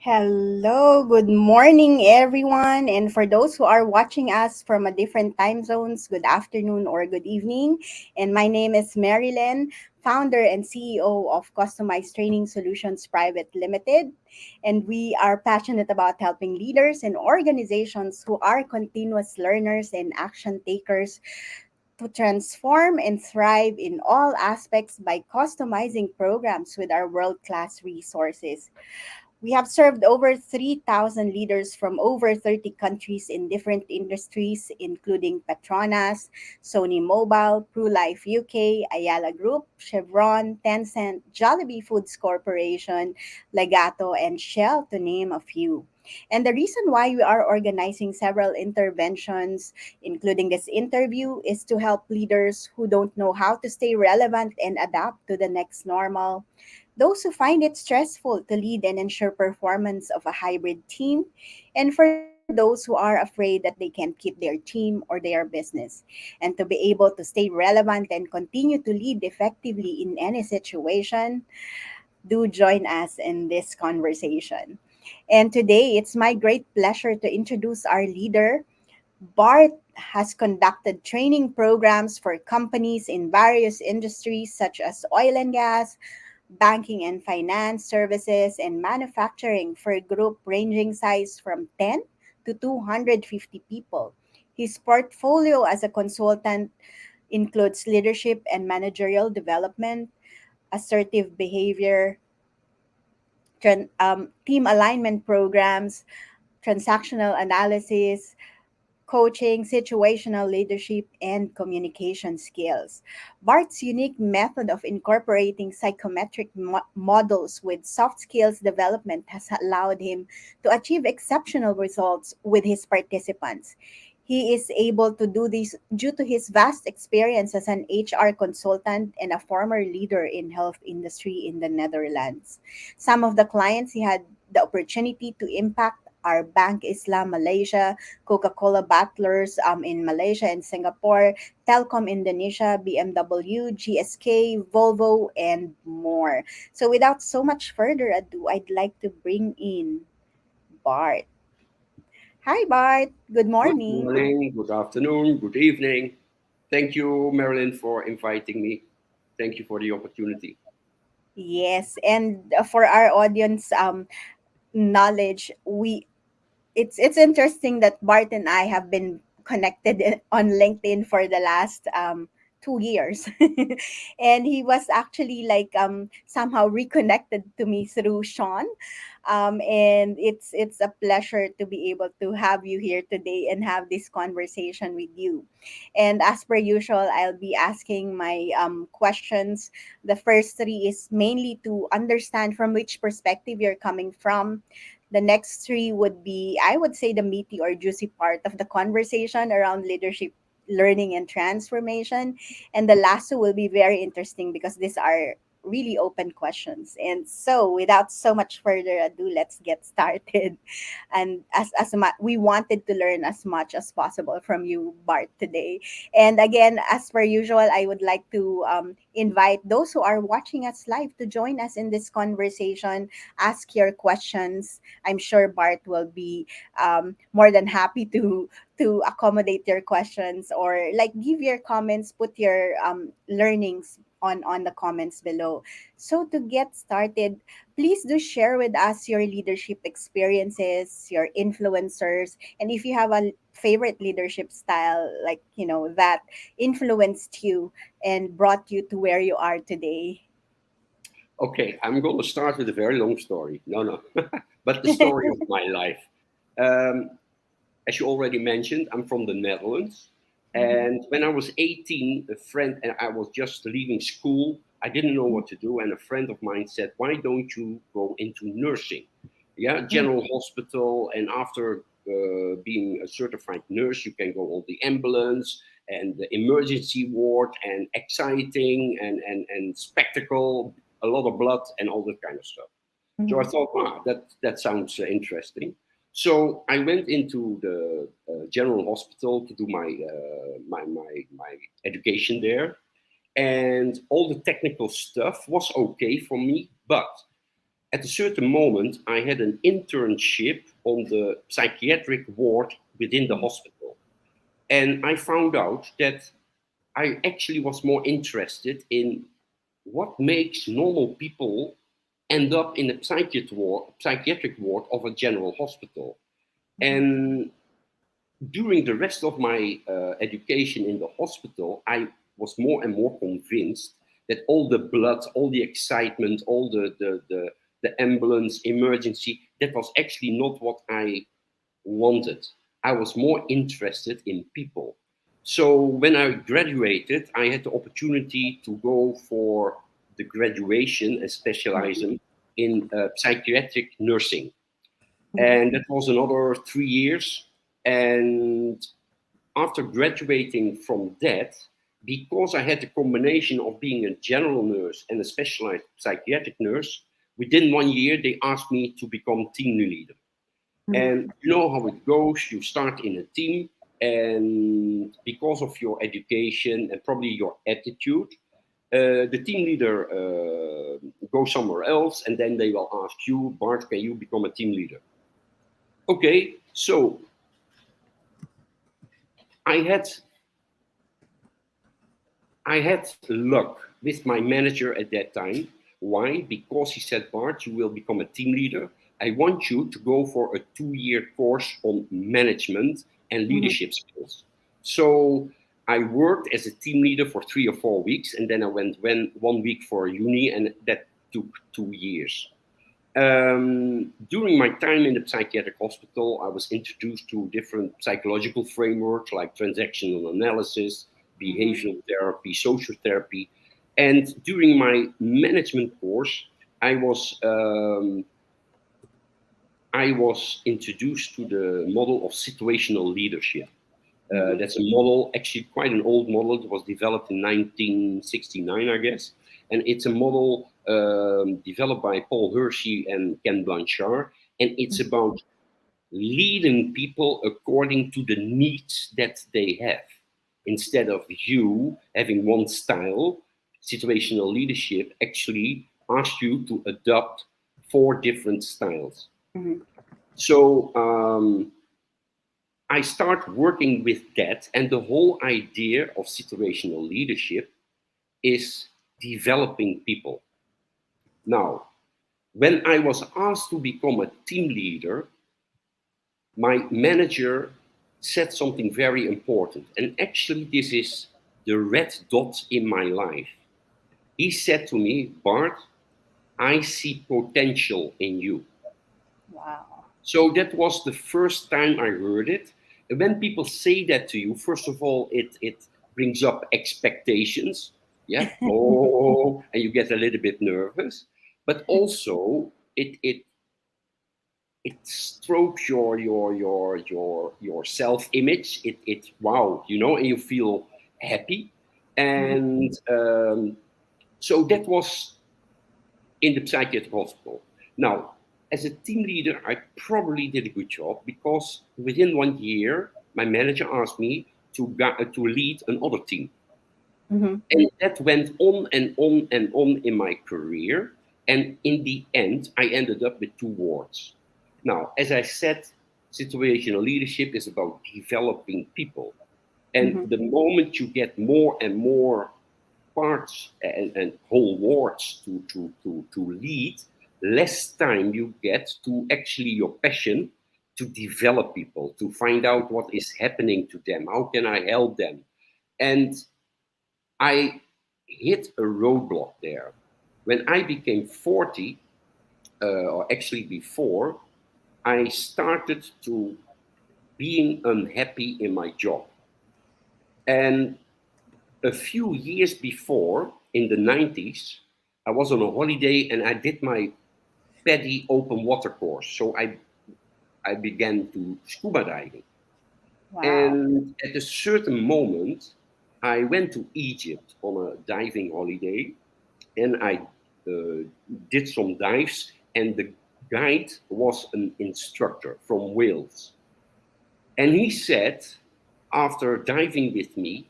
Hello, good morning, everyone. And for those who are watching us from a different time zones, good afternoon or good evening. And my name is Marilyn, founder and CEO of Customized Training Solutions Private Limited. And we are passionate about helping leaders and organizations who are continuous learners and action takers to transform and thrive in all aspects by customizing programs with our world class resources. We have served over 3,000 leaders from over 30 countries in different industries, including Petronas, Sony Mobile, PruLife UK, Ayala Group, Chevron, Tencent, Jollibee Foods Corporation, Legato, and Shell, to name a few. And the reason why we are organizing several interventions, including this interview, is to help leaders who don't know how to stay relevant and adapt to the next normal, those who find it stressful to lead and ensure performance of a hybrid team, and for those who are afraid that they can't keep their team or their business. And to be able to stay relevant and continue to lead effectively in any situation, do join us in this conversation. And today, it's my great pleasure to introduce our leader. Bart has conducted training programs for companies in various industries such as oil and gas, banking and finance services, and manufacturing for a group ranging size from 10 to 250 people. His portfolio as a consultant includes leadership and managerial development, assertive behavior, team alignment programs, transactional analysis, coaching, situational leadership, and communication skills. Bart's unique method of incorporating psychometric models with soft skills development has allowed him to achieve exceptional results with his participants. He is able to do this due to his vast experience as an HR consultant and a former leader in health industry in the Netherlands. Some of the clients he had the opportunity to impact are Bank Islam Malaysia, Coca-Cola bottlers in Malaysia and Singapore, Telkom Indonesia, BMW, GSK, Volvo, and more. So without so much further ado, I'd like to bring in Bart. Hi, Bart. Good Good morning. morning, good afternoon, good evening. Thank you, Marilyn, for inviting me. Thank you for the opportunity. Yes, and for our audience knowledge, we it's interesting that Bart and I have been connected on LinkedIn for the last 2 years, and he was actually like somehow reconnected to me through Sean, and it's a pleasure to be able to have you here today and have this conversation with you. And as per usual, I'll be asking my questions. The first three is mainly to understand from which perspective you're coming from. The next three would be, I would say, the meaty or juicy part of the conversation around leadership, learning, and transformation. And the last two will be very interesting because these are really open questions. And so, without so much further ado, let's get started. And we wanted to learn as much as possible from you, Bart, today. And again, as per usual, I would like to invite those who are watching us live to join us in this conversation. Ask your questions. I'm sure Bart will be more than happy to accommodate your questions, or like give your comments, put your learnings on the comments below. So to get started, please do share with us your leadership experiences, your influencers, and if you have a favorite leadership style, like, that influenced you and brought you to where you are today. Okay, I'm going to start with a very long story. No, but the story of my life. Um, as you already mentioned, I'm from the Netherlands. Mhm. And when I was 18, a friend and I was just leaving school. I didn't know what to do. And a friend of mine said, why don't you go into nursing? Yeah, Mhm. general hospital. And after being a certified nurse, you can go on the ambulance and the emergency ward and exciting and spectacle, a lot of blood and all that kind of stuff. So I Mhm. thought, wow, that sounds interesting. So I went into the general hospital to do my education there, and all the technical stuff was okay for me. But At a certain moment, I had an internship on the psychiatric ward within the hospital. And I found out that I actually was more interested in what makes normal people end up in a psychiatric ward of a general hospital. And during the rest of my education in the hospital, I was more and more convinced that all the blood, all the excitement, all the ambulance, emergency, that was actually not what I wanted. I was more interested in people. So when I graduated, I had the opportunity to go for the graduation and specializing in psychiatric nursing. And that was another 3 years. And after graduating from that, because I had the combination of being a general nurse and a specialized psychiatric nurse, within 1 year, they asked me to become team leader. And you know how it goes. You start in a team, and because of your education and probably your attitude, the team leader goes somewhere else, and then they will ask you, Bart, can you become a team leader? Okay, so I had I had luck with my manager at that time. Why? Because he said, Bart, you will become a team leader. I want you to go for a 2 year course on management and leadership skills. So I worked as a team leader for 3 or 4 weeks, and then I went 1 week for uni, and that took 2 years. During my time in the psychiatric hospital, I was introduced to different psychological frameworks like transactional analysis, behavioral therapy, social therapy. And during my management course, I was um, I was introduced to the model of situational leadership. That's a model, actually quite an old model. It was developed in 1969, I guess. And it's a model developed by Paul Hershey and Ken Blanchard. And it's about leading people according to the needs that they have. Instead of you having one style, situational leadership actually asks you to adopt 4 different styles. So I start working with that, and the whole idea of situational leadership is developing people. Now, when I was asked to become a team leader, my manager said something very important, and actually, this is the red dot in my life. He said to me, Bart, I see potential in you. Wow. So that was the first time I heard it. And when people say that to you, first of all, it brings up expectations. Yeah. Oh, and you get a little bit nervous. But also it strokes your self-image. It wow, and you feel happy. And so that was in the psychiatric hospital. Now, as a team leader, I probably did a good job because within 1 year, my manager asked me to lead another team. And that went on and on and on in my career. And in the end, I ended up with 2 wards. Now, as I said, situational leadership is about developing people. And the moment you get more and more parts and whole wards to lead, less time you get to actually your passion to develop people, to find out what is happening to them, how can I help them. And I hit a roadblock there. When I became 40, or actually before, I started to being unhappy in my job. And a few years before, in the 90s, I was on a holiday and I did my PADI open water course. So I began to scuba diving. Wow. And at a certain moment, I went to Egypt on a diving holiday and I uh, did some dives. And the guide was an instructor from Wales. And he said, after diving with me,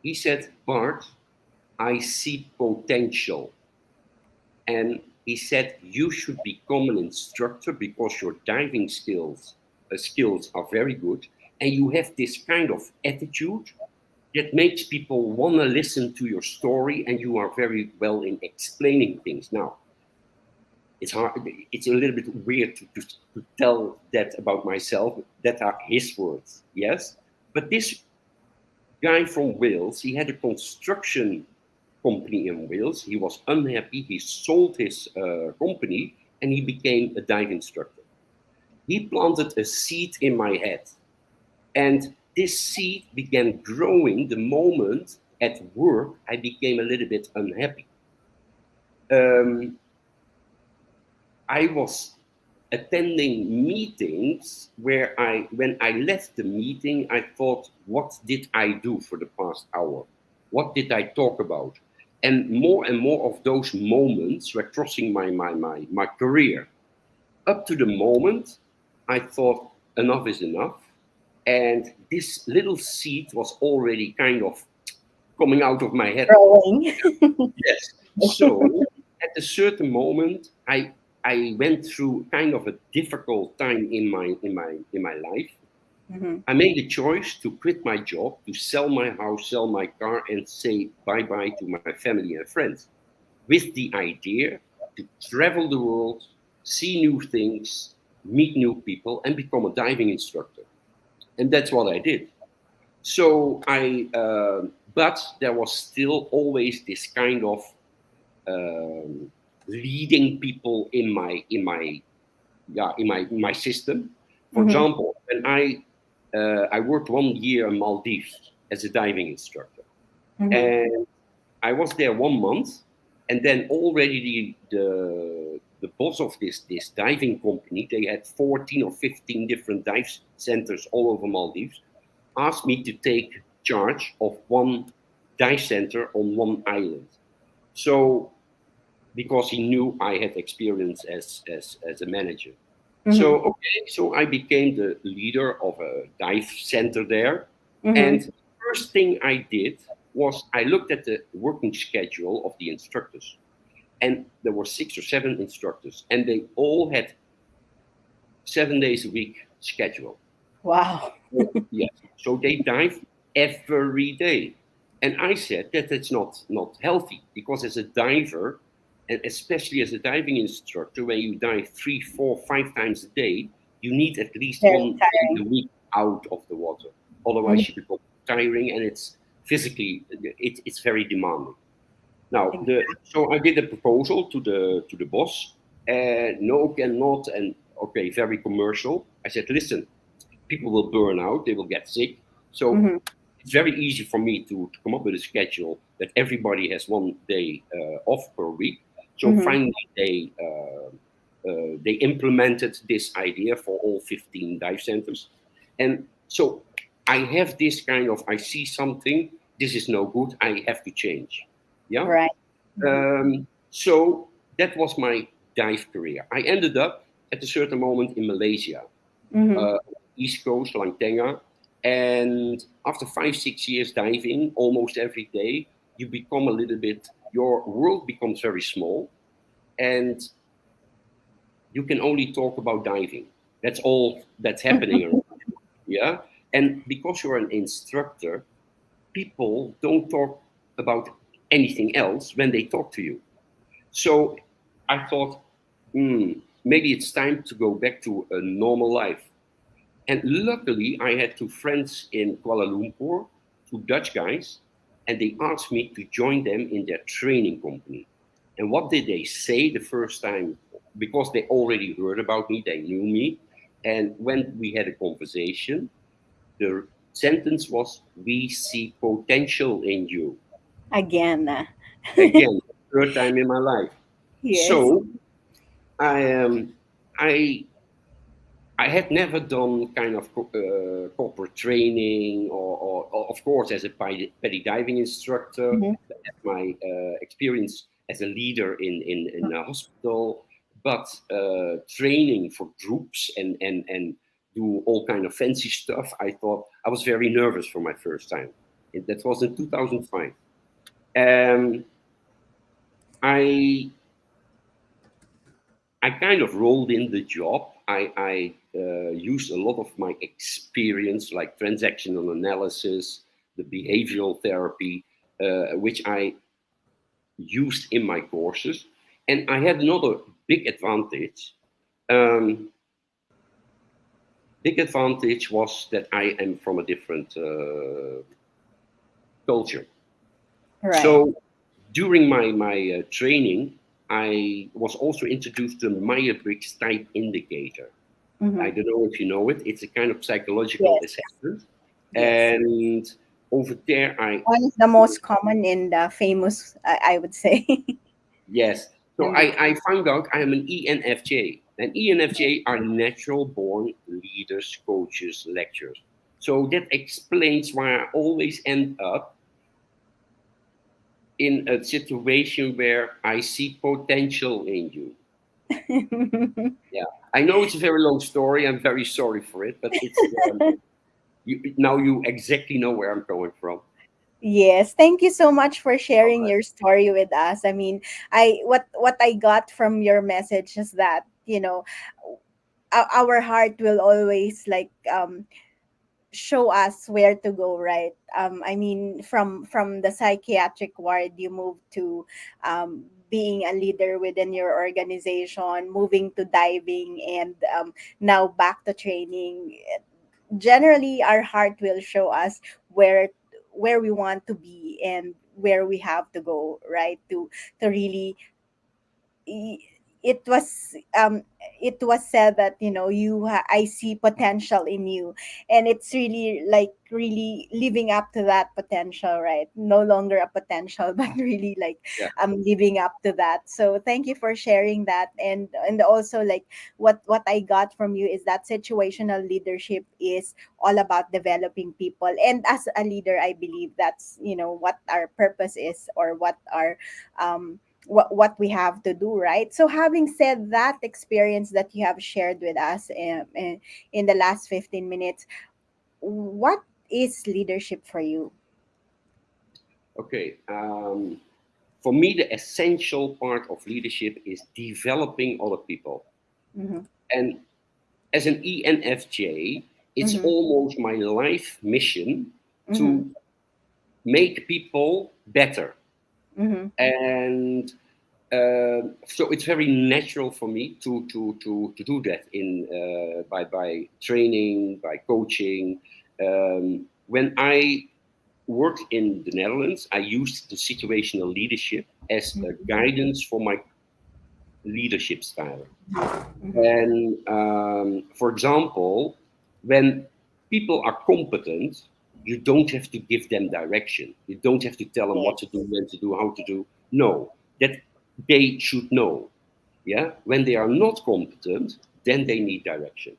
he said, Bart, I see potential. And he said, you should become an instructor because your diving skills are very good, and you have this kind of attitude that makes people want to listen to your story, and you are very well in explaining things. Now, it's hard, it's a little bit weird to tell that about myself. That are his words, yes. But this guy from Wales, he had a construction company in Wales. He was unhappy. He sold his company and he became a dive instructor. He planted a seed in my head. And this seed began growing the moment at work I became a little bit unhappy. Um, I was attending meetings where when I left the meeting, I thought, what did I do for the past hour? What did I talk about? And more of those moments were crossing my career. Up to the moment, I thought, enough is enough. And this little seed was already kind of coming out of my head. Growing. Yes. So at a certain moment, I went through kind of a difficult time in my life. Mm-hmm. I made a choice to quit my job, to sell my house, sell my car, and say bye bye to my family and friends, with the idea to travel the world, see new things, meet new people, and become a diving instructor. And that's what I did. So but there was still always this kind of leading people in my system. For Mm-hmm. example, when I worked 1 year in Maldives as a diving instructor, Mm-hmm. and I was there 1 month, and then already the boss of this diving company, they had 14 or 15 different dive centers all over Maldives, asked me to take charge of one dive center on one island. So because he knew I had experience as a manager. Mm-hmm. So okay, so I became the leader of a dive center there. And Mm-hmm. the first thing I did was I looked at the working schedule of the instructors. And there were 6 or 7 instructors, and they all had 7 days a week schedule. Wow. Yes. So they dive every day. And I said that it's not healthy, because as a diver, and especially as a diving instructor, when you dive 3, 4, 5 times a day, you need at least Very 1 day a tiring. week out of the water. Mm-hmm. Otherwise, you become tiring, and it's physically it's very demanding. Now, so I did a proposal to the boss, and no, cannot, and okay, very commercial. I said, listen, people will burn out, they will get sick. So Mm-hmm. it's very easy for me to come up with a schedule that everybody has 1 day off per week. So Mm-hmm. finally, they implemented this idea for all 15 dive centers. And so I have this kind of, I see something, this is no good, I have to change. Yeah. Right. Mm-hmm. So that was my dive career. I ended up at a certain moment in Malaysia, Mm-hmm. uh, East Coast, Langtenga. And after 5, 6 years diving almost every day, you become a little bit, your world becomes very small, and you can only talk about diving. That's all that's happening around you. Yeah. And because you're an instructor, people don't talk about anything else when they talk to you. So I thought, maybe it's time to go back to a normal life. And luckily, I had 2 friends in Kuala Lumpur, 2 Dutch guys, and they asked me to join them in their training company. And what did they say the first time? Because they already heard about me, they knew me. And when we had a conversation, the sentence was, we see potential in you. Again. Again, third time in my life. Yes. So I I I had never done kind of corporate training, or of course, as a petty diving instructor, Mm-hmm. my experience as a leader in a hospital, but training for groups and do all kind of fancy stuff. I thought I was very nervous for my first time. That was in 2005. Um, I I kind of rolled in the job. I used a lot of my experience, like transactional analysis, the behavioral therapy, which I used in my courses. And I had another big advantage. Um, Big advantage was that I am from a different culture. Right. So during my training, I was also introduced to Myers-Briggs Type Indicator. I Mm-hmm. don't know if you know it. It's a kind of psychological Yes. assessment, Yes. and over there, I One is the most common and famous, I would say. yes. So And I found out I am an ENFJ, and ENFJ are natural born leaders, coaches, lecturers. So that explains why I always end up in a situation where I see potential in you. Yeah, I know it's a very long story. I'm very sorry for it, but it's now you exactly know where I'm coming from. yes, thank you so much for All sharing right. your story with us. I mean, I what I got from your message is that, our heart will always like show us where to go, right? I mean, from the psychiatric ward you move to being a leader within your organization, moving to diving, and now back to training. Generally our heart will show us where we want to be and where we have to go, right? To really, i- it was it was said that, I see potential in you, and it's really like really living up to that potential, right? No longer a potential but really like Yeah. living up to that. So thank you for sharing that. And also, like, what I got from you is that situational leadership is all about developing people, and as a leader I believe that's, what our purpose is, or um what we have to do, right? So having said that experience that you have shared with us in the last 15 minutes, what is leadership for you? Okay. For me, the essential part of leadership is developing other people. Mm-hmm. And as an ENFJ, it's Mm-hmm. almost my life mission Mm-hmm. to make people better. Mm-hmm. And so it's very natural for me to do that by training, by coaching. When I worked in the Netherlands, I used the situational leadership as a guidance for my leadership style. Mm-hmm. And for example, when people are competent, you don't have to give them direction. You don't have to tell them what to do, Yes. when to do, how to do. No, that they should know. Yeah. When they are not competent, then they need direction.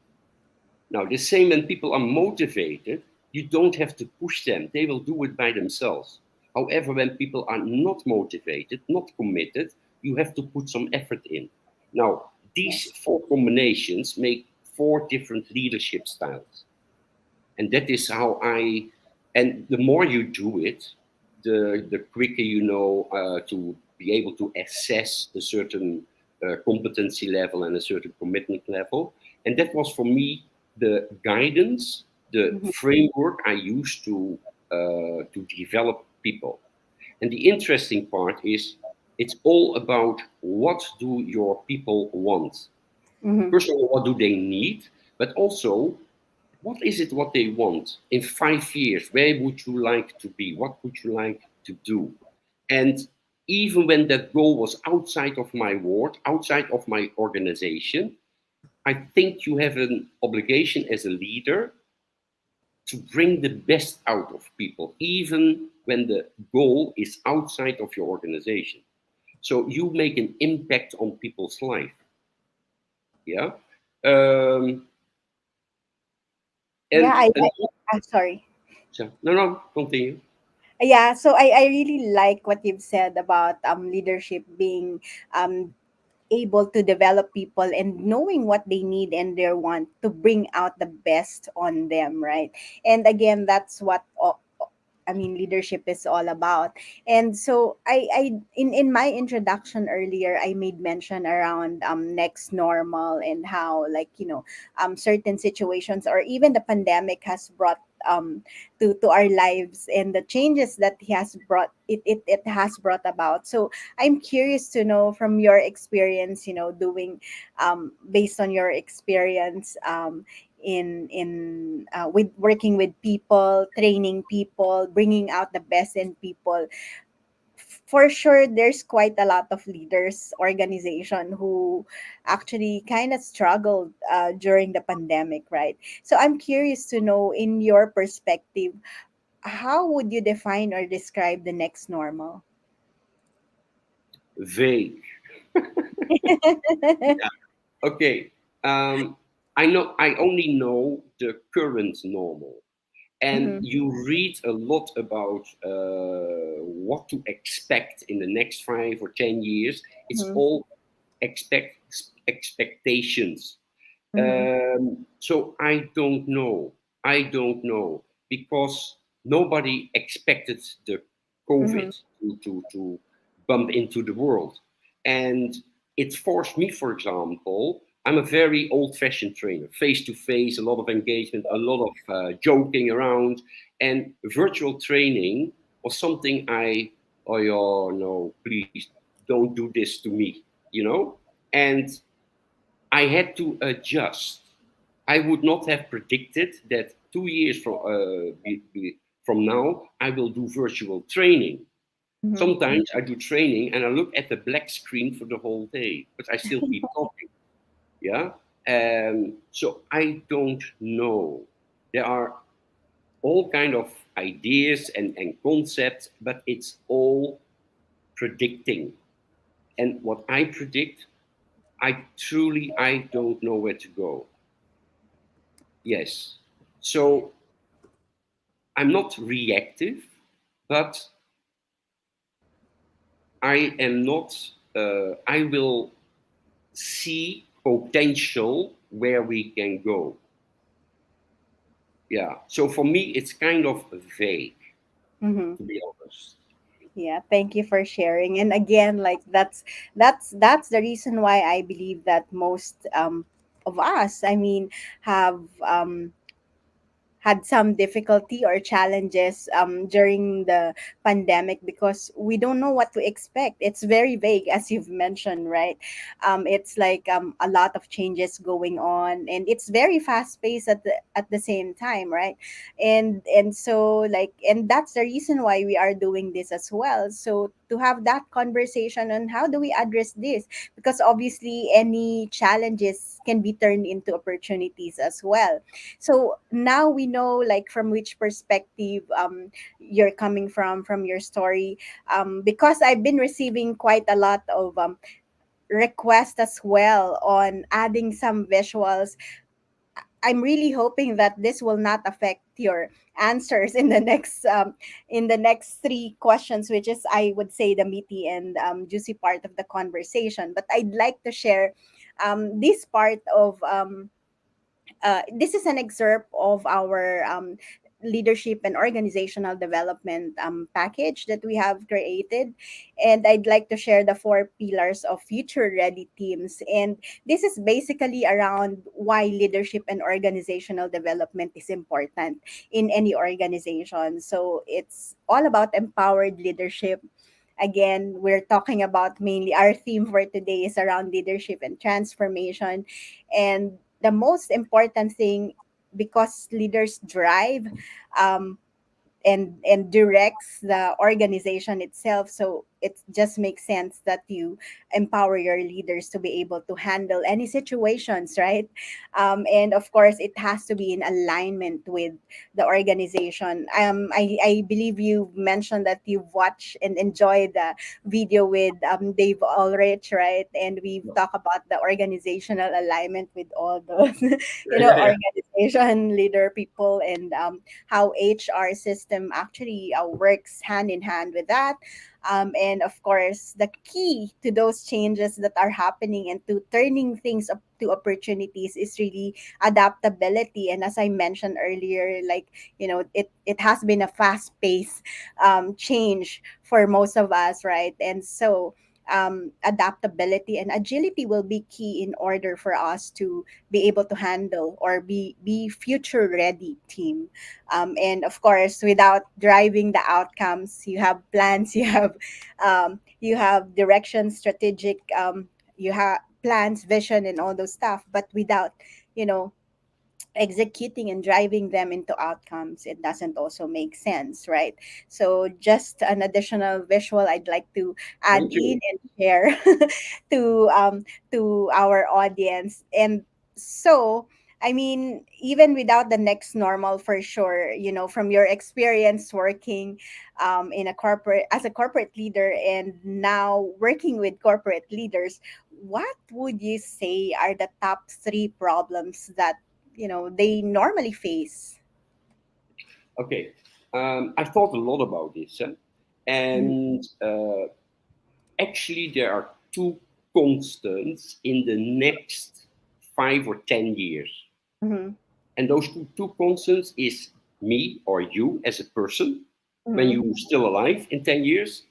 Now, the same when people are motivated, you don't have to push them. They will do it by themselves. However, when people are not motivated, not committed, you have to put some effort in. Now, these Yes. four combinations make four different leadership styles. And that is how and the more you do it, the quicker you know to be able to assess a certain competency level and a certain commitment level. And that was for me the guidance, the Mm-hmm. framework I used to develop people. And the interesting part is it's all about what do your people want. Mm-hmm. First of all, what do they need? But also, what is it what they want in 5 years? Where would you like to be? What would you like to do? And even when that goal was outside of my ward, outside of my organization, I think you have an obligation as a leader to bring the best out of people, even when the goal is outside of your organization. So you make an impact on people's life. Yeah. Um, Yeah, and, and sorry. no, no, continue. Yeah, so I really like what you've said about leadership being um able to develop people and knowing what they need and their want to bring out the best on them, right? And again, that's what I mean leadership is all about. And so I in my introduction earlier, I made mention around next normal, and how, like, certain situations or even the pandemic has brought to our lives, and the changes that he has brought it has brought about. So I'm curious to know from your experience, doing based on your experience, in with working with people, training people, bringing out the best in people. For sure, there's quite a lot of leaders organization who actually kind of struggled during the pandemic, right? So I'm curious to know, in your perspective, how would you define or describe the next normal? Vague. Yeah. Okay. I know. I only know the current normal, and Mm-hmm. you read a lot about what to expect in the next 5 or 10 years. It's Mm-hmm. all expect expectations. Mm-hmm. So I don't know. I don't know because nobody expected the Mm-hmm. COVID to bump into the world. And it forced me, for example, I'm a very old fashioned trainer, face to face, a lot of engagement, a lot of joking around. And virtual training was something oh, yeah, no, please don't do this to me, you know? And I had to adjust. I would not have predicted that 2 years from now, I will do virtual training. Mm-hmm. Sometimes I do training and I look at the black screen for the whole day, but I still keep talking. Yeah. So I don't know. There are all kind of ideas and concepts, but it's all predicting. And what I predict, I don't know where to go. Yes. So I'm not reactive, but I am not, I will see potential where we can go. Yeah. So for me, it's kind of vague, Mm-hmm. to be honest. Yeah, thank you for sharing. And again, like, that's the reason why I believe that most of us, I mean, have had some difficulty or challenges during the pandemic, because we don't know what to expect. It's very vague, as you've mentioned, right? It's like a lot of changes going on, and it's very fast paced at the same time, right? And so, like, and that's the reason why we are doing this as well. So to have that conversation on how do we address this, because obviously any challenges can be turned into opportunities as well. So now we know, like, from which perspective you're coming from your story, because I've been receiving quite a lot of requests as well on adding some visuals. I'm really hoping that this will not affect your answers in the next three questions, which is, I would say, the meaty and juicy part of the conversation. But I'd like to share this part of this is an excerpt of our leadership and organizational development package that we have created. And I'd like to share the four pillars of future ready teams. And this is basically around why leadership and organizational development is important in any organization. So it's all about empowered leadership. Again, we're talking about, mainly our theme for today is around leadership and transformation. And the most important thing, because leaders drive um, and directs the organization itself, so it just makes sense that you empower your leaders to be able to handle any situations, right? And of course, it has to be in alignment with the organization. I believe you mentioned that you've watched and enjoyed the video with Dave Ulrich, right? And we've talked about the organizational alignment with all those Yeah, yeah, yeah. organization leader people, and how HR system actually works hand in hand with that. And of course, the key to those changes that are happening and to turning things up to opportunities is really adaptability. And as I mentioned earlier, like, it has been a fast paced change for most of us, right? And so adaptability and agility will be key in order for us to be able to handle or be future ready team. And of course, without driving the outcomes, you have plans, you have direction, strategic, you have plans, vision, and all those stuff. But without, you know, executing and driving them into outcomes, it doesn't also make sense, right? So just an additional visual I'd like to add Thank in you. and share to our audience. And so, I mean, even without the next normal, for sure, from your experience working in a corporate as a corporate leader and now working with corporate leaders, what would you say are the top three problems that they normally face? Okay. I thought a lot about this, Mhm, and actually, there are two constants in the next 5 or 10 years. mhm, And those two constants is me or you as a person when mhm, you're still alive in 10 years.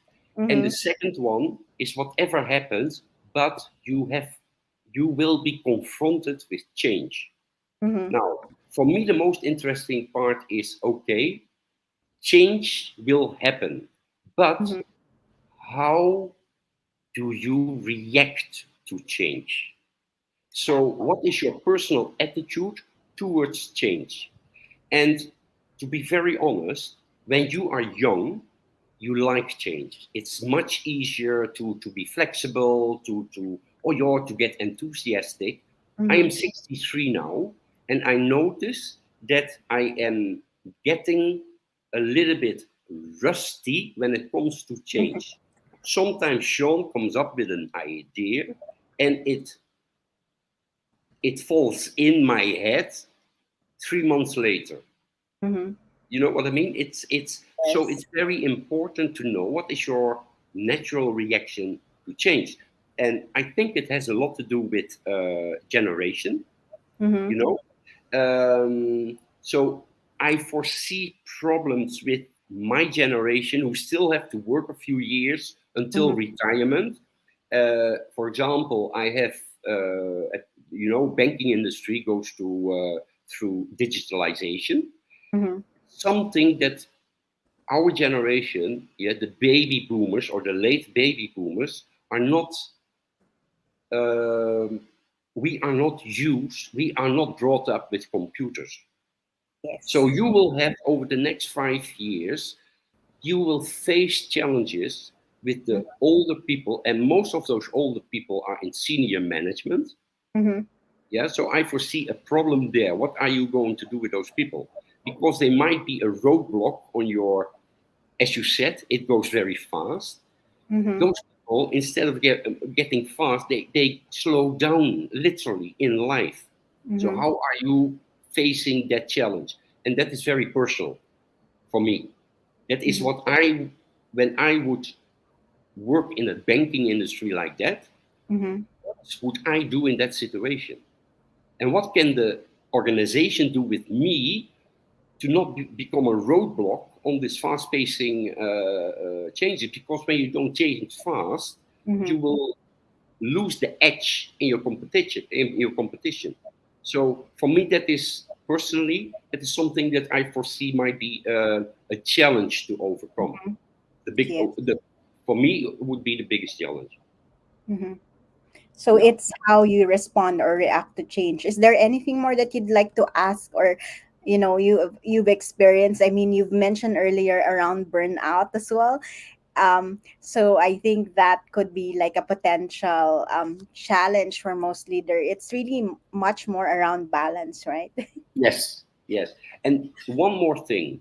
And the mhm, second one is whatever happens, but you will be confronted with change. mhm, Now, for me, the most interesting part is okay, change will happen, but mhm, how do you react to change? So, what is your personal attitude towards change? And to be very honest, when you are young, you like change. It's much easier to be flexible, to get enthusiastic. I am mhm, 63 now, and I notice that I am getting a little bit rusty when it comes to mhm, change. Sometimes Sean comes up with an idea, and it falls in my head 3 months later. mhm. You know what I mean? It's Yes. very important to know what is your natural reaction to change, and I think it has a lot to do with generation. You Mhm, know, so I foresee problems with my generation who still have to work a few years until mhm, retirement. For example, I have banking industry goes through digitalization, mhm, something that our generation, yeah, the baby boomers or the late baby boomers, are not. Um, we are not brought up with computers. So yes. you will have over the next 5 years, you will face challenges with the older people, and most of those older people are in senior management. Mhm, Yeah, so I foresee a problem there. What are you going to do with those people? Because they might be a roadblock on your, as you said, it goes very fast. mhm, Those people, instead of getting fast, they slow down literally in life. So, mhm, how are you facing that challenge? And that is very personal for me. That is mhm, what when I would work in a banking industry like that, mhm, what would I do in that situation? And what can the organization do with me to not become a roadblock on this fast pacing changes? Because when you don't change fast, you mhm, will lose the edge in your competition. So for me, that is personally, that is something that I foresee might be a challenge to overcome. mhm. The big, Yes. for me, would be the biggest challenge. Mhm. So Yeah. it's how you respond or react to change. Is there anything more that you'd like to ask, or you've experienced? I mean, you've mentioned earlier around burnout as well. So I think that could be like a potential challenge for most leader. It's really much more around balance, right? Yes. Yes. And one more thing,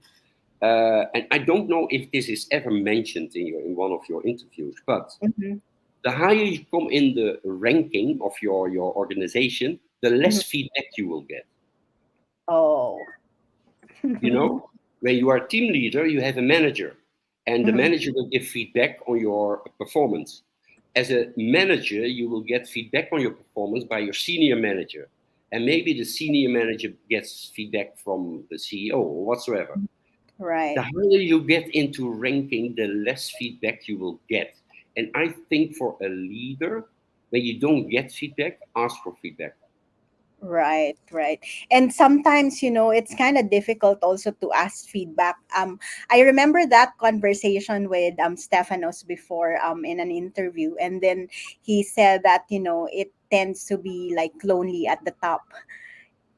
and I don't know if this is ever mentioned in one of your interviews, but Hmm. the higher you come in the ranking of your organization, the Hmm. less feedback you will get. Oh. You know, when you are a team leader, you have a manager. and the Mm-hmm. manager will give feedback on your performance. As a manager, you will get feedback on your performance by your senior manager, and maybe the senior manager gets feedback from the CEO or whatsoever. The Right. higher you get into ranking, the less feedback you will get. And I think for a leader, when you don't get feedback, ask for feedback. Right, right. And sometimes, it's kind of difficult also to ask feedback. I remember that conversation with Stefanos before in an interview, and then he said that, it tends to be like lonely at the top.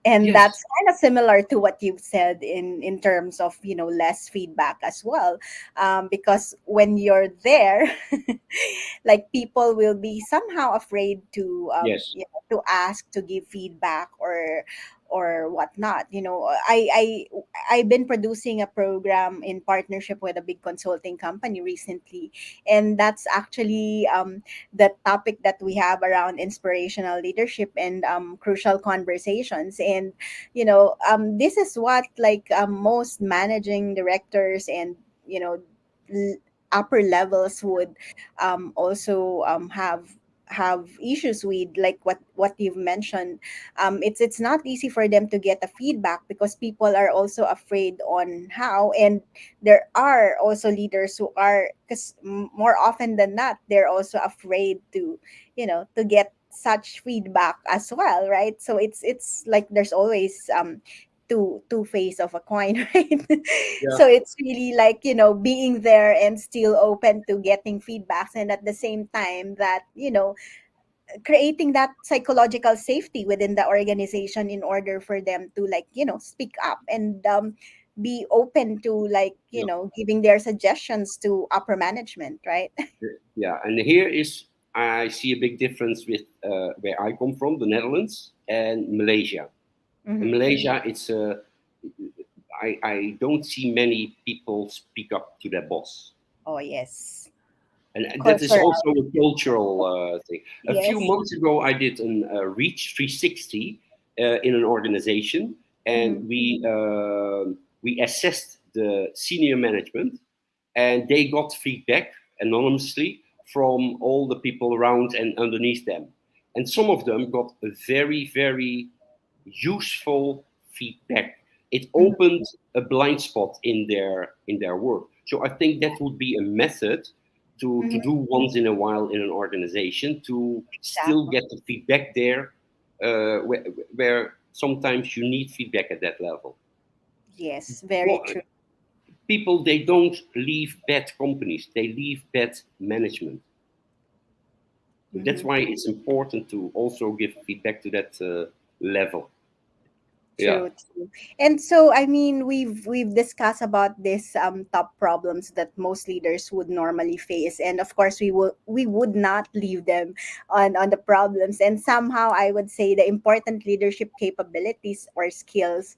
And Yes, that's kind of similar to what you've said in terms of, less feedback as well. Because when you're there, like people will be somehow afraid to yes, to ask to give feedback or whatnot. I've been producing a program in partnership with a big consulting company recently, and that's actually the topic that we have around inspirational leadership and crucial conversations. And this is what like most managing directors and l- upper levels would also have issues with, like what you've mentioned. It's not easy for them to get a feedback because people are also afraid on how. And there are also leaders who are, because more often than not, they're also afraid to to get such feedback as well, right? So it's like there's always two face of a coin, right? yeah, So it's really like being there and still open to getting feedbacks, and at the same time that creating that psychological safety within the organization in order for them to, like, speak up and be open to, like, yeah, giving their suggestions to upper management, right? yeah. And here is, I see a big difference with where I come from, the Netherlands and Malaysia. In Hmm. Malaysia, I don't see many people speak up to their boss. Oh, yes. And that is Cultural. also a cultural thing. A few Yes. months ago, I did a Reach 360 in an organization, and Hmm. we assessed the senior management, and they got feedback anonymously from all the people around and underneath them. And some of them got a very, very useful feedback. It Hmm. opened a blind spot in their work. So I think that would be a method to Hmm. do once in a while in an organization to still Exactly. get the feedback there, where sometimes you need feedback at that level. Yes, very Well, true. people, they don't leave bad companies; they leave bad management. So that's Hmm. why it's important to also give feedback to that level. Yeah, True, true. And so, I mean, we've discussed about this top problems that most leaders would normally face, and of course, we would not leave them on the problems. And somehow, I would say the important leadership capabilities or skills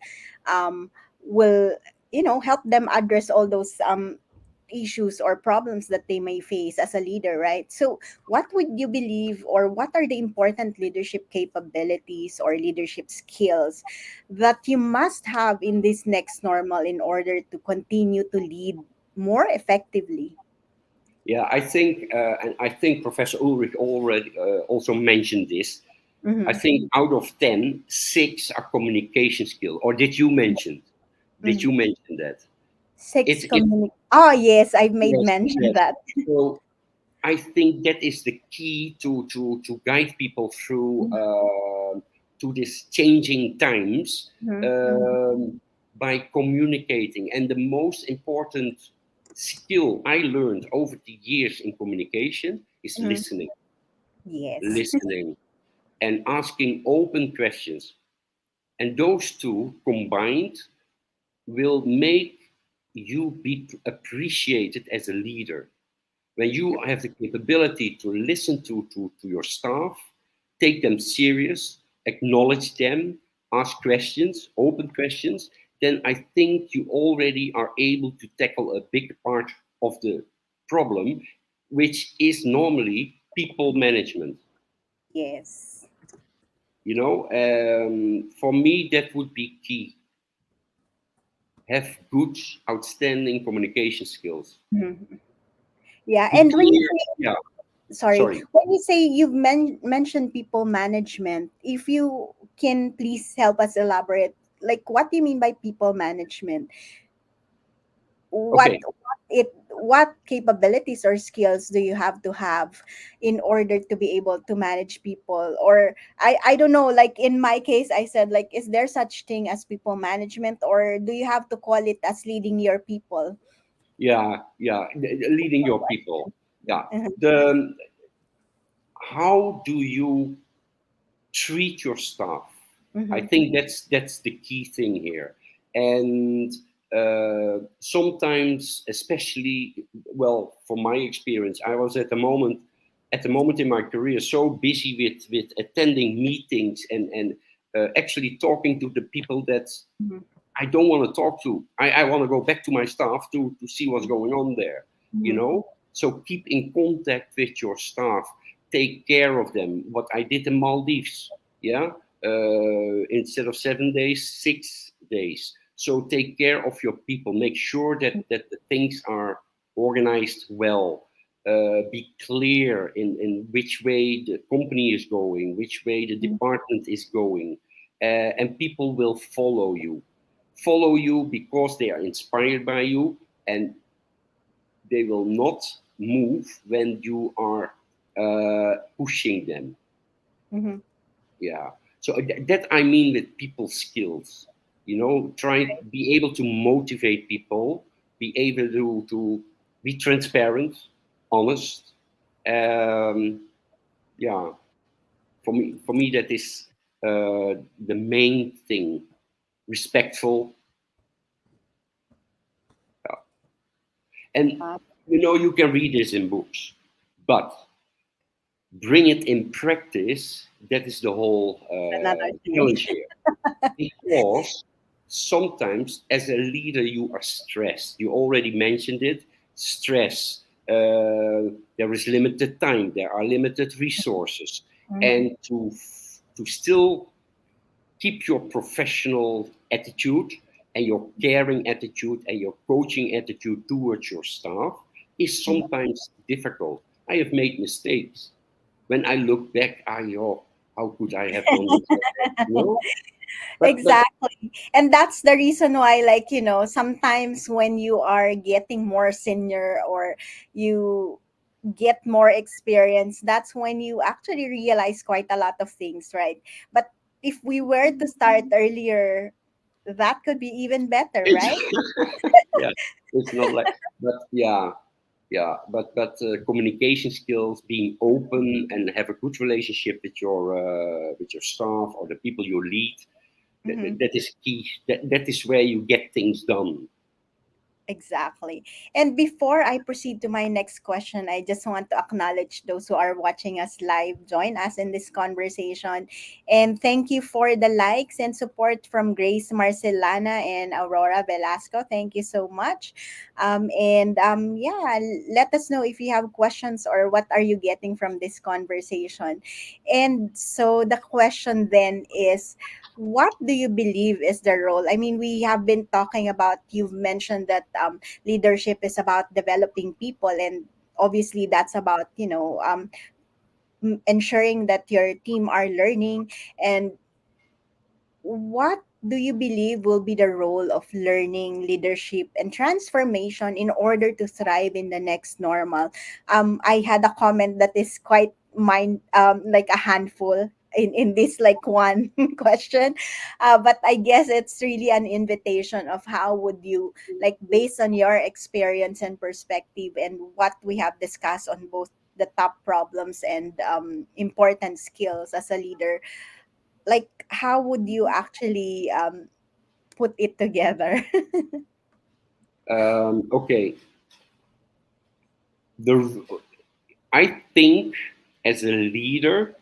will help them address all those issues or problems that they may face as a leader, right? So, what would you believe, or what are the important leadership capabilities or leadership skills that you must have in this next normal in order to continue to lead more effectively? yeah. And I think Professor Ulrich already also mentioned this. I Mm-hmm. think out of 10, 6 are communication skill. Or did you mention? Did Mm-hmm. you mention that? Six It communic. Oh, yes, I've made Yes, mention yes. that. So I think that is the key to guide people through Mm-hmm. to this changing times, Mm-hmm. um, by communicating. And the most important skill I learned over the years in communication is Mm-hmm. listening, Yes. listening, and asking open questions. And those two combined will make you be appreciated as a leader. When you have the capability to listen to your staff, take them serious, acknowledge them, ask questions, open questions, then I think you already are able to tackle a big part of the problem, which is normally people management. Yes. For me, that would be key. have good, outstanding communication skills. Mhm. Yeah, Be and when you clear. say, Yeah, sorry, sorry. when you say you've mentioned people management, if you can please help us elaborate, like what do you mean by people management? Okay. What capabilities or skills do you have to have in order to be able to manage people? Or I don't know, like in my case I said, like, is there such thing as people management, or do you have to call it as leading your people? Yeah, yeah. Leading your people. Yeah. Mhm, The How do you treat your staff? I mhm, think that's the key thing here. And sometimes, especially, well, from my experience, I was at the moment in my career so busy with attending meetings and actually talking to the people that mhm, I don't want to talk to. I want to go back to my staff to see what's going on there, you mhm, know? So keep in contact with your staff. Take care of them. What I did in Maldives, yeah? Instead of 7 days, 6 days. So take care of your people. Make sure that the things are organized well. Be clear in which way the company is going, which way the mhm, department is going, and people will follow you because they are inspired by you, and they will not move when you are pushing them. mhm. Yeah. So that I mean with people skills. Try be able to motivate people, be able to be transparent, honest. Um, yeah. For me, that is the main thing. Respectful, and Uh, you can read this in books, but bring it in practice. That is the whole Another thing. challenge here, because sometimes as a leader you are stressed. You already mentioned it. Stress. There is limited time. There are limited resources, Mhm, and to still keep your professional attitude and your caring attitude and your coaching attitude towards your staff is mhm. sometimes difficult. I have made mistakes. When I look back, how could I have done this like that? But Exactly. And that's the reason why, like, sometimes when you are getting more senior, or you get more experience, that's when you actually realize quite a lot of things, right? But if we were to start earlier, that could be even better, it's right? yeah, it's not like, but yeah, yeah, but communication skills, being open and have a good relationship with your staff or the people you lead. Mhm. That is key. That is where you get things done. Exactly. And before I proceed to my next question, I just want to acknowledge those who are watching us live. Join us in this conversation. And thank you for the likes and support from Grace Marcelana and Aurora Velasco. Thank you so much. Yeah, let us know if you have questions, or what are you getting from this conversation. And so the question then is, what do you believe is the role? I mean, we have been talking about, you've mentioned that leadership is about developing people, and obviously that's about, ensuring that your team are learning. And what do you believe will be the role of learning, leadership, and transformation in order to thrive in the next normal? I had a comment that is quite mind, like a handful in this, like, one question, but I guess it's really an invitation of how would you, like, based on your experience and perspective and what we have discussed on both the top problems and important skills as a leader, like, how would you actually put it together? Okay, the I think as a leader,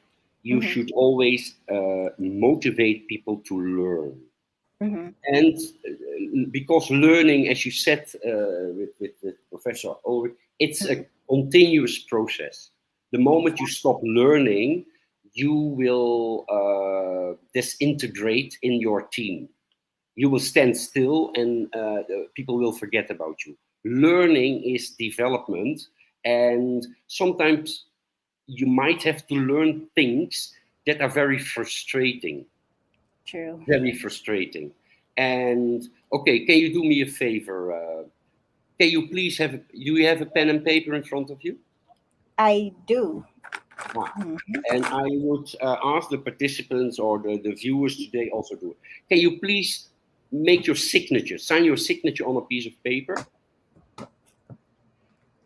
you Mm-hmm, should always motivate people to learn. mm-hmm, And because learning, as you said with Professor Ulrich, it's a continuous process. The moment you stop learning, you will disintegrate in your team. you will stand still, and people will forget about you. Learning is development, and sometimes you might have to learn things that are very frustrating, True. very frustrating. And okay, can you do me a favor? Can you please have? Do you have a pen and paper in front of you? I do. Ah, Mhm. and I would ask the participants or the viewers today also do it. Can you please make your signature, sign your signature on a piece of paper?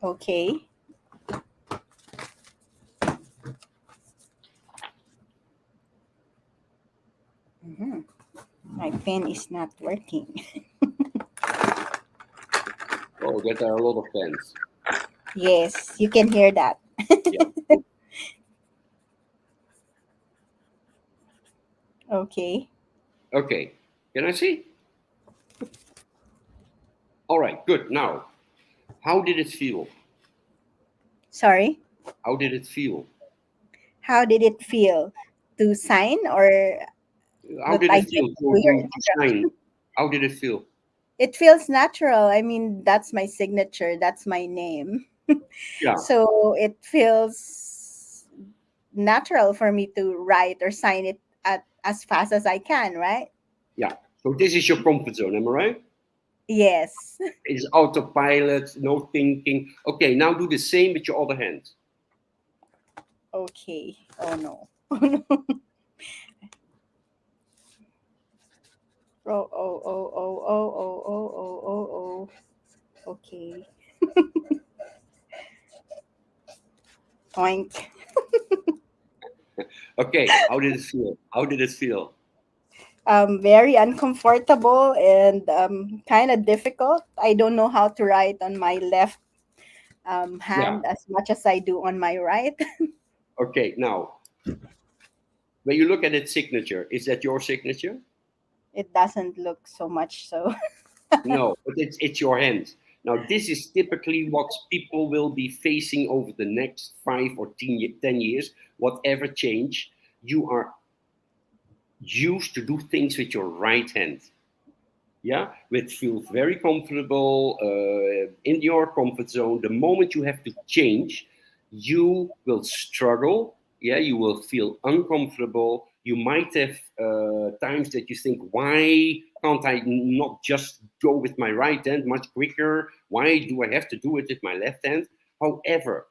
Okay. Mhm. My pen is not working. Oh, that are a lot of pens. Yes, you can hear that. Yeah. Okay. Okay. Can I see? All right. Good. Now, how did it feel? Sorry. How did it feel? How did it feel to sign, or How that did I it just feel do your to sign? instruction? How did it feel? It feels natural. I mean, that's my signature. That's my name. Yeah. So it feels natural for me to write or sign it at as fast as I can, right? Yeah. So this is your comfort zone. Am I right? Yes. It's autopilot, no thinking. Okay. Now do the same with your other hand. Okay. Oh no. Oh no. Oh oh oh oh oh oh oh oh oh oh. Okay. Oink. Okay. How did it feel? How did it feel? Very uncomfortable and kind of difficult. I don't know how to write on my left Yeah. hand as much as I do on my right. Okay. Now, when you look at its signature, is that your signature? It doesn't look so much so. No, but it's your hand. Now, this is typically what people will be facing over the next 5 or 10 years. Whatever change, you are used to do things with your right hand. Yeah, which feel very comfortable in your comfort zone. The moment you have to change, you will struggle. Yeah, you will feel uncomfortable. You might have times that you think, why can't I not just go with my right hand much quicker? Why do I have to do it with my left hand? However,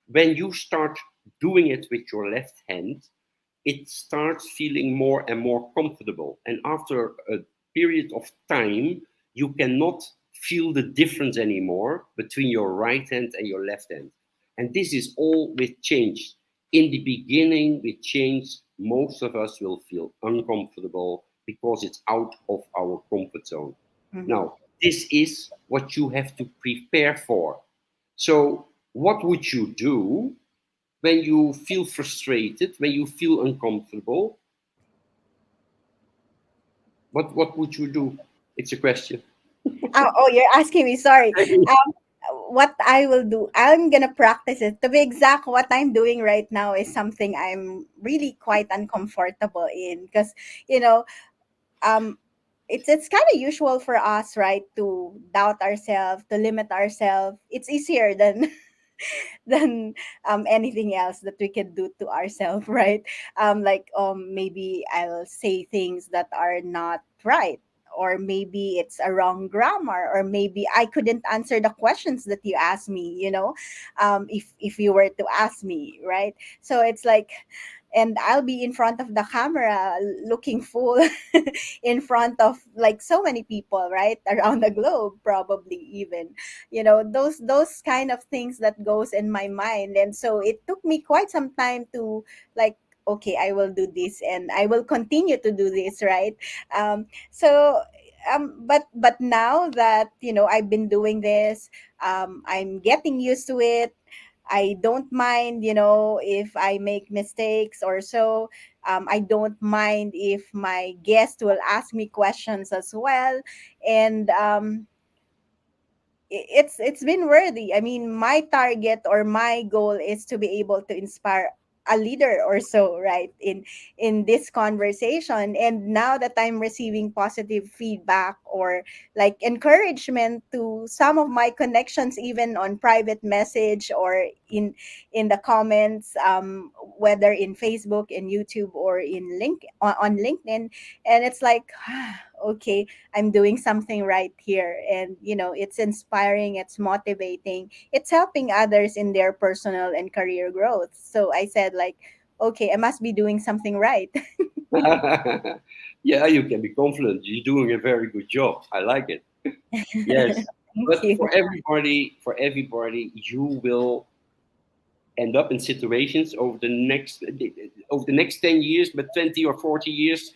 when you start doing it with your left hand, it starts feeling more and more comfortable. And after a period of time, you cannot feel the difference anymore between your right hand and your left hand. And this is all with change. In the beginning, with change, most of us will feel uncomfortable because it's out of our comfort zone. Mhm. Now, this is what you have to prepare for. So, what would you do when you feel frustrated, when you feel uncomfortable? What would you do? It's a question. Oh, you're asking me. Sorry. Um, what I will do, I'm gonna practice it. To be exact, what I'm doing right now is something I'm really quite uncomfortable in because, you know, um, it's kind of usual for us, right, to doubt ourselves, to limit ourselves. It's easier than than anything else that we can do to ourselves, right? Like maybe I'll say things that are not right, or maybe it's a wrong grammar, or maybe I couldn't answer the questions that you asked me, if you were to ask me, right? So it's like, and I'll be in front of the camera looking full in front of like so many people, right, around the globe, probably even, those kind of things that goes in my mind. And so it took me quite some time to, like, okay, I will do this and I will continue to do this, right? So but now that I've been doing this, I'm getting used to it. I don't mind, if I make mistakes or so. I don't mind if my guest will ask me questions as well. And it's been worthy. I mean, my target or my goal is to be able to inspire. a leader or so, right, in this conversation. And now that I'm receiving positive feedback or like encouragement to some of my connections, even on private message or in the comments, whether in Facebook and YouTube or in on LinkedIn, and it's like okay, I'm doing something right here. And it's inspiring, it's motivating, it's helping others in their personal and career growth. So I said, like, okay, I must be doing something right. Yeah, you can be confident. You're doing a very good job. I like it. Yes, Thank but you. for everybody, you will end up in situations over the next 10 years, but 20 or 40 years,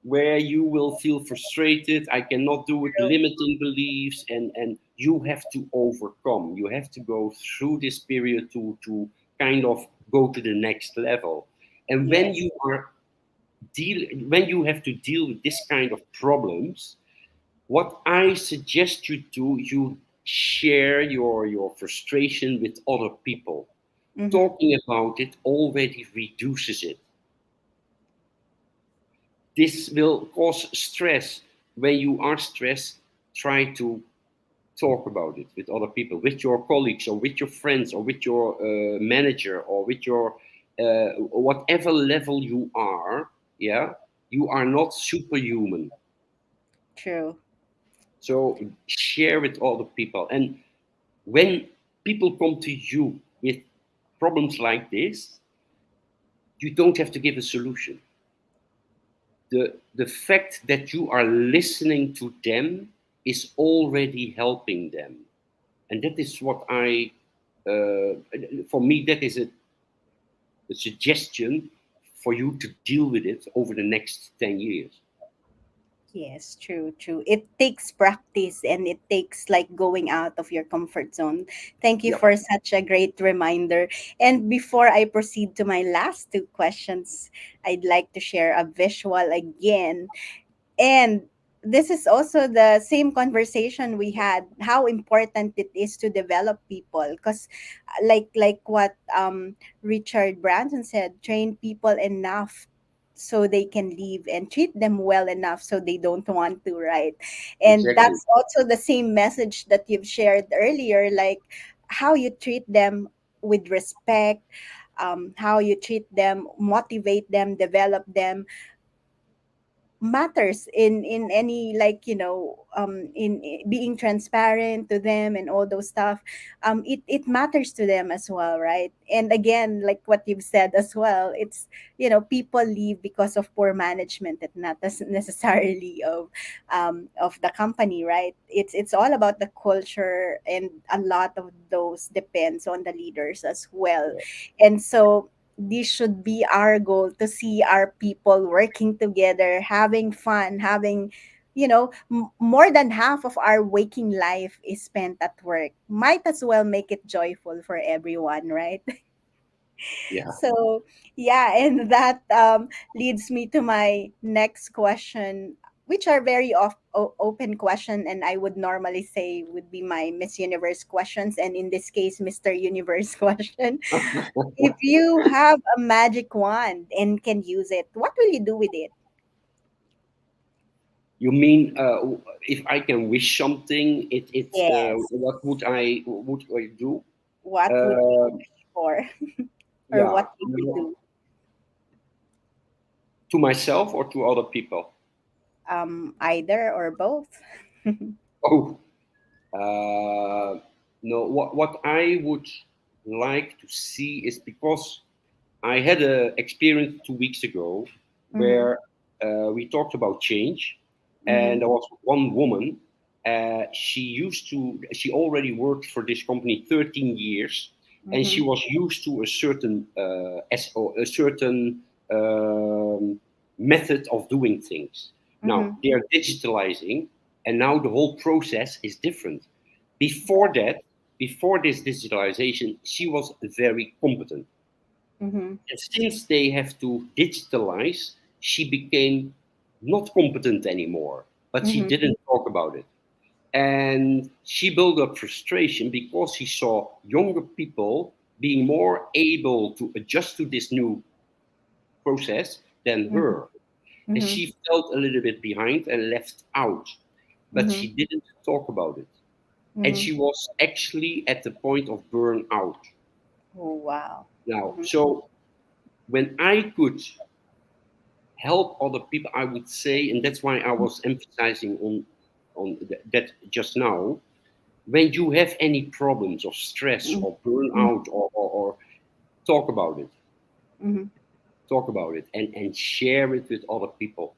where you will feel frustrated. I cannot do it. True. Limiting beliefs, and you have to overcome. You have to go through this period to kind of go to the next level. And Yes. when you have to deal with this kind of problems, what I suggest you do, you share your frustration with other people. Mm-hmm. Talking about it already reduces it. This will cause stress. When you are stressed, try to talk about it with other people, with your colleagues, or with your friends, or with your manager, or with your whatever level you are. Yeah, you are not superhuman. True. So share with other people. And when people come to you with problems like this, you don't have to give a solution. The fact that you are listening to them is already helping them. And that is what uh, for me, that is a suggestion for you to deal with it over the next 10 years. Yes, true, true. It takes practice and it takes like going out of your comfort zone. Thank you Yep. for such a great reminder. And before I proceed to my last two questions, I'd like to share a visual again. And this is also the same conversation we had, how important it is to develop people. Because like what Richard Branson said, train people enough so they can leave, and treat them well enough so they don't want to, right? And Exactly. that's also the same message that you've shared earlier, like how you treat them with respect, how you treat them, motivate them, develop them, matters in any, like, in being transparent to them and all those stuff. It matters to them as well, right? And again, like what you've said as well, it's, people leave because of poor management, and not necessarily of the company, right? It's all about the culture, and a lot of those depends on the leaders as well. And so this should be our goal, to see our people working together, having fun, having, more than half of our waking life is spent at work. Might as well make it joyful for everyone, right? Yeah. So, yeah, and that leads me to my next question, which are very open question, and I would normally say would be my Miss Universe questions, and in this case, Mr. Universe question. If you have a magic wand and can use it, what will you do with it? You mean if I can wish something, Yes. what would I do? What would you Uh, wish for? Or yeah, what would you do? to myself or to other people? Either or both. Oh, no. What I would like to see is, because I had a experience 2 weeks ago Mm-hmm. where we talked about change, Mm-hmm. and there was one woman. She already worked for this company 13 years, and she Mm-hmm. was used to a certain a certain method of doing things. Now Mm-hmm. they are digitalizing, and now the whole process is different. Before that, before this digitalization, she was very competent, Mm-hmm. and since they have to digitalize, she became not competent anymore, but she Mm-hmm. didn't talk about it. And she built up frustration because she saw younger people being more able to adjust to this new process than Mhm. her. And Mhm. she felt a little bit behind and left out, but Mhm. she didn't talk about it. And Mhm. she was actually at the point of burnout. Oh wow. Now, Mhm. so when I could help other people, I would say, and that's why I was emphasizing on that just now. When you have any problems or stress Mhm. or Mhm. burnout, or talk about it, Mhm. talk about it, and share it with other people.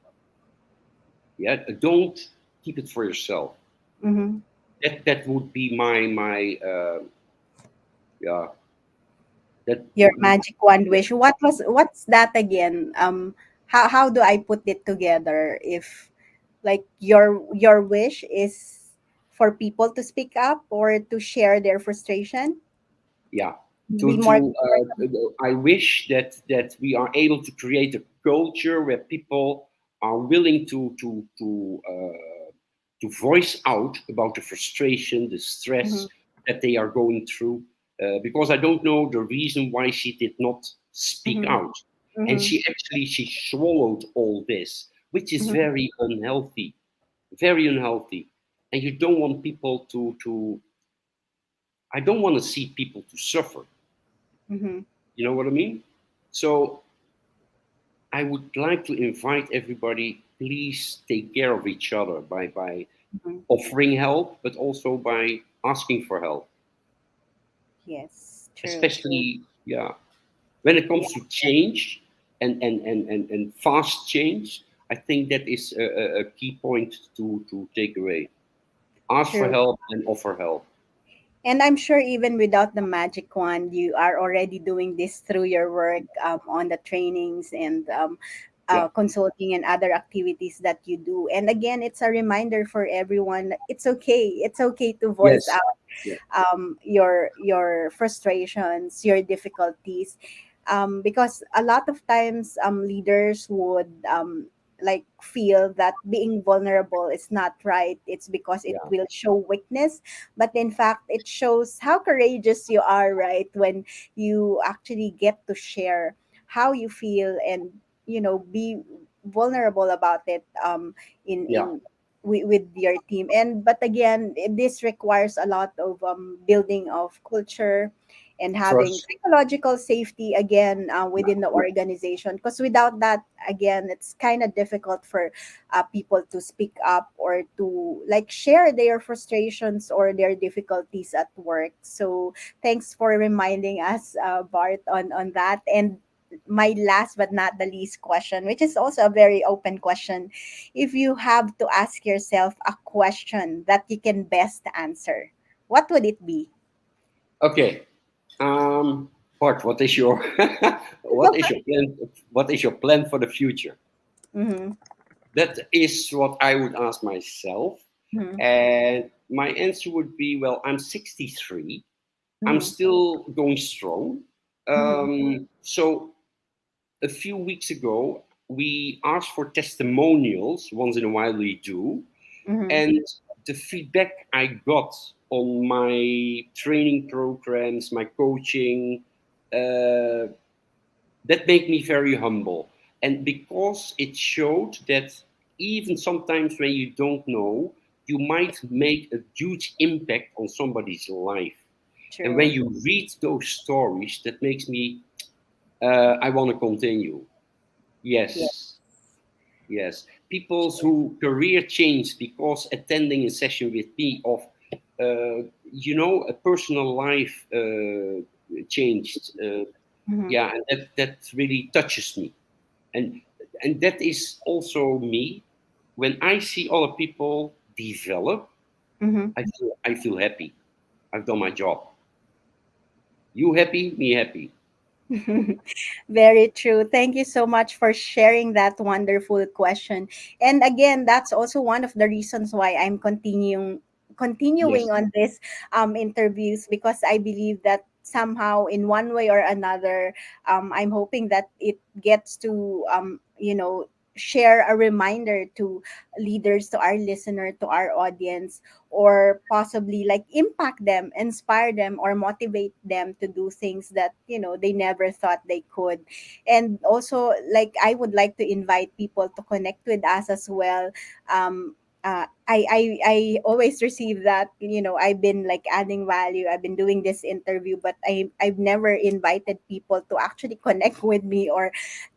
Yeah, don't keep it for yourself. Mhm. That would be my yeah, that Your magic wand wish. What's that again? How do I put it together? If like your wish is for people to speak up or to share their frustration, yeah. be more I wish that we are able to create a culture where people are willing to voice out about the frustration, the Mhm. stress that they are going through. Because I don't know the reason why she did not speak Mhm. out, and Mhm. she swallowed all this, which is Mhm. very unhealthy, and you don't want people to. I don't want to see people to suffer. Mhm. You know what I mean? So I would like to invite everybody, please take care of each other by Mhm. offering help, but also by asking for help. Yes, true, true. Especially, yeah, when it Yeah, comes to change and fast change, I think that is a key point to take away. Ask for true. help and offer help. And I'm sure even without the magic wand, you are already doing this through your work on the trainings and Yeah. consulting and other activities that you do. And again, it's a reminder for everyone. It's okay. It's okay to voice Yes. out Yeah. your frustrations, your difficulties, because a lot of times leaders would like feel that being vulnerable is not right. It's because it Yeah. will show weakness, but in fact it shows how courageous you are, right? When you actually get to share how you feel and be vulnerable about it Yeah. in with your team. And but again, this requires a lot of building of culture and having Trust. psychological safety again within the organization, because without that, again, it's kind of difficult for people to speak up or to like share their frustrations or their difficulties at work. So thanks for reminding us, Bart, on that. And my last but not the least question, which is also a very open question: if you have to ask yourself a question that you can best answer, what would it be? Okay. Um, Bart, what is your what is your plan? What is your plan for the future? Mm-hmm. That is what I would ask myself, Mm-hmm. and my answer would be, well, I'm 63. I'm Mm-hmm. still going strong. Mm-hmm. So a few weeks ago, we asked for testimonials. Once in a while, we do, Mm-hmm. and the feedback I got on my training programs, my coaching, uh, that made me very humble. And because it showed that even sometimes when you don't know, you might make a huge impact on somebody's life. And when True. you read those stories, that makes me, I want to continue. Yeah. Yes, yes. People's who career changed because attending a session with me of, a personal life changed. Mm-hmm. Yeah, and that really touches me, and that is also me. When I see other people develop, Mm-hmm. I feel happy. I've done my job. You happy, me happy. Very true. Thank you so much for sharing that wonderful question. And again, that's also one of the reasons why I'm continuing Yes. on this interviews, because I believe that somehow in one way or another, I'm hoping that it gets to share a reminder to leaders, to our listener, to our audience, or possibly like impact them, inspire them, or motivate them to do things that they never thought they could. And also, like, I would like to invite people to connect with us as well. I always receive that, I've been like adding value, I've been doing this interview, but I've never invited people to actually connect with me, or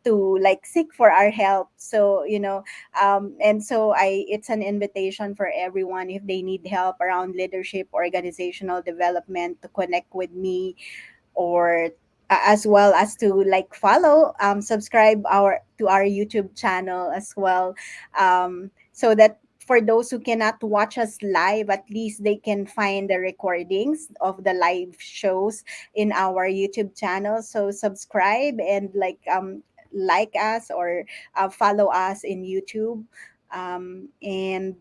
to like seek for our help. So, and so I it's an invitation for everyone, if they need help around leadership, organizational development, to connect with me, or as well as to like follow, subscribe our YouTube channel as well, so that for those who cannot watch us live, at least they can find the recordings of the live shows in our YouTube channel. So subscribe and like us, or follow us in YouTube. And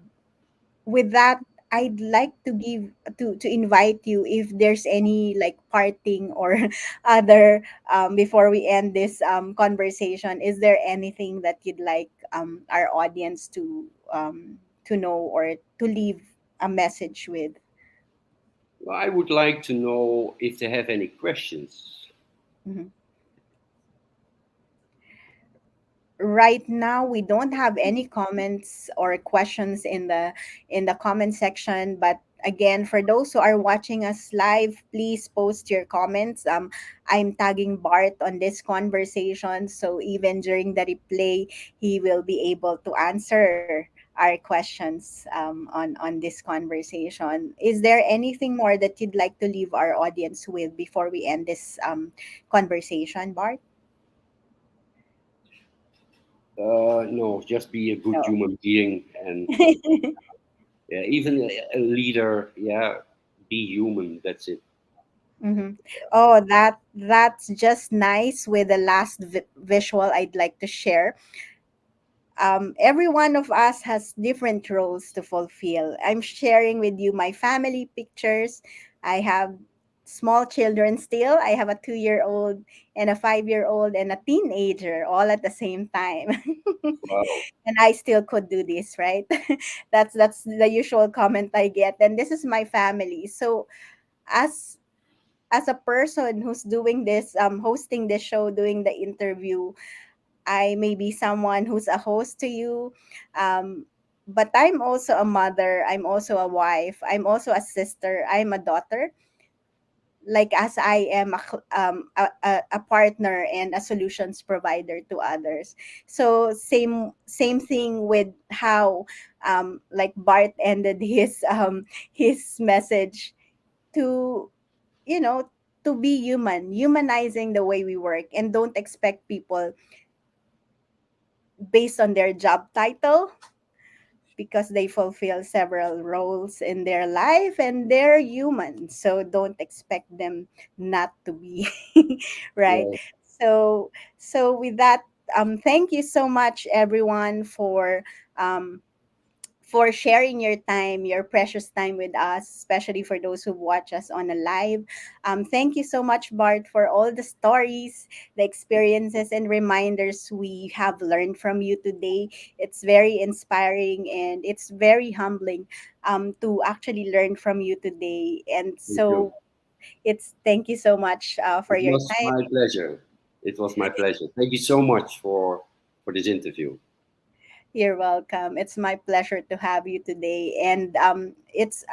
with that, I'd like to give to invite you, if there's any like parting or other, before we end this conversation. Is there anything that you'd like our audience to know, or to leave a message with? Well, I would like to know if they have any questions. Mhm. Right now, we don't have any comments or questions in the comment section, but again, for those who are watching us live, please post your comments. I'm tagging Bart on this conversation, so even during the replay, he will be able to answer our questions, on this conversation. Is there anything more that you'd like to leave our audience with before we end this conversation, Bart? No, just be a good No. human being, and yeah, even a leader. Yeah, be human. That's it. Mm-hmm. Oh, that's just nice. With the last visual I'd like to share. Every one of us has different roles to fulfill. I'm sharing with you my family pictures. I have small children still. I have a 2-year-old and a 5-year-old and a teenager all at the same time. Wow. And I still could do this, right? That's the usual comment I get. And this is my family. So as as a person who's doing this, hosting this show, doing the interview, I may be someone who's a host to you, um, but I'm also a mother, I'm also a wife, I'm also a sister, I'm a daughter, like as I am a partner and a solutions provider to others. So same thing with how, like Bart ended his message, to you know to be human, humanizing the way we work, and don't expect people based on their job title, because they fulfill several roles in their life and they're human, so don't expect them not to be. Right? Yeah. So with that, thank you so much everyone um for sharing your time, your precious time with us, especially for those who watch us on a live. Thank you so much, Bart, for all the stories, the experiences, and reminders we have learned from you today. It's very inspiring and it's very humbling, to actually learn from you today. And Thank you. so it's thank you so much for It your was time. my pleasure. It was my pleasure. Thank you so much for this interview. You're welcome. It's my pleasure to have you today, and it's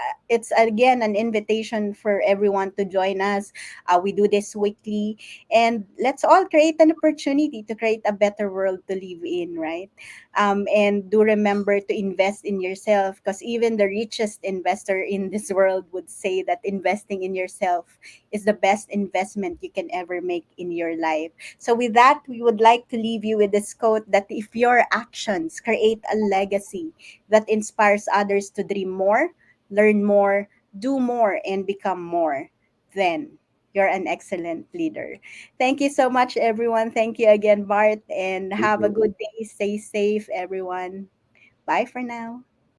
again an invitation for everyone to join us. We do this weekly, and let's all create an opportunity to create a better world to live in, right? And do remember to invest in yourself, because even the richest investor in this world would say that investing in yourself is the best investment you can ever make in your life. So, with that, we would like to leave you with this quote, that if your actions create a legacy that inspires others to dream more, learn more, do more, and become more, then you're an excellent leader. Thank you so much, everyone. Thank you again, Bart, and Thank have a you. good day. Stay safe, everyone. Bye for now.